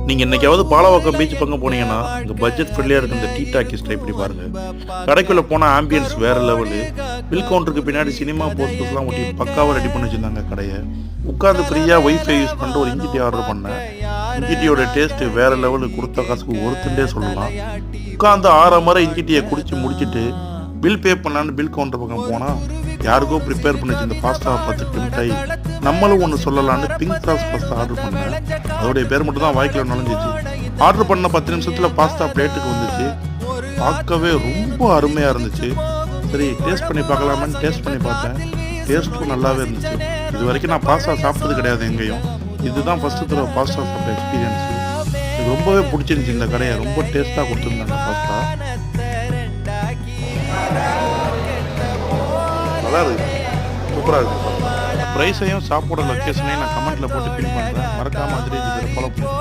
நீங்கள் என்னைக்காவது பாலவாக்கம் பீச் பக்கம் போனீங்கன்னா இங்கே பட்ஜெட் ஃப்ரெண்ட்லியாக இருக்க இந்த டீ டாக்கிஸ் ட்ரை பண்ணி பாருங்கள். கடைக்குள்ளே போனால் ஆம்பியன்ஸ் வேறு லெவலு. பில் கவுண்டருக்கு பின்னாடி சினிமா போஸ்டர்ஸ்லாம் ஒட்டி பக்காவாக ரெடி பண்ணி வச்சுருந்தாங்க கடையை. உட்காந்து ஃப்ரீயாக ஒய்ஃபை யூஸ் பண்ணிட்டு ஒரு இஞ்சி டீ ஆர்டர் பண்ணேன். இஞ்சி டீயோட டேஸ்ட்டு வேறு லெவலு. கொடுத்த காசுக்கு ஒருத்தண்டே சொல்லலாம். உட்காந்து 6 மரம் இஞ்சி டீயை குடிச்சு முடிச்சுட்டு பில் பே பண்ணலான்னு பில் கவுண்டர் பக்கம் போனால் யாருக்கோ ப்ரிப்பேர் பண்ணி வச்சு இந்த பாஸ்தாவை பார்த்து டெம்ப்ட் நம்மளும் ஒன்று சொல்லலான்னு பிங்க் சாஸ் பாஸ்தா ஆர்டர் பண்ணேன். அதோடைய பேர் மட்டும் தான் வாய்க்கில் நுழைஞ்சிச்சு. ஆர்டர் பண்ண 10 நிமிஷத்தில் பாஸ்தா பிளேட்டுக்கு வந்துச்சு. பார்க்கவே ரொம்ப அருமையாக இருந்துச்சு. சரி டேஸ்ட் பண்ணி பார்க்கலாமான்னு டேஸ்ட் பண்ணி பார்த்தேன். டேஸ்ட்டும் நல்லாவே இருந்துச்சு. இது வரைக்கும் நான் பாஸ்தா சாப்பிட்டது கிடையாது எங்கேயும். இதுதான் ஃபஸ்ட்டு தடவை பாஸ்தா சாப்பிட்ட எக்ஸ்பீரியன்ஸு. எனக்கு ரொம்பவே பிடிச்சிருந்துச்சி. இந்த கடையை ரொம்ப டேஸ்ட்டாக கொடுத்துருந்தாங்க பாஸ்தா. நல்லா இருக்குது, சூப்பராக இருக்குது. ப்ரைஸையும் சாப்பிட லொக்கேஷனையும் நான் கமெண்ட்டில் போட்டு பின் பண்ணுறேன். மறக்காமல் அதிரேஜ் ஃபாலோ பண்ணுறேன்.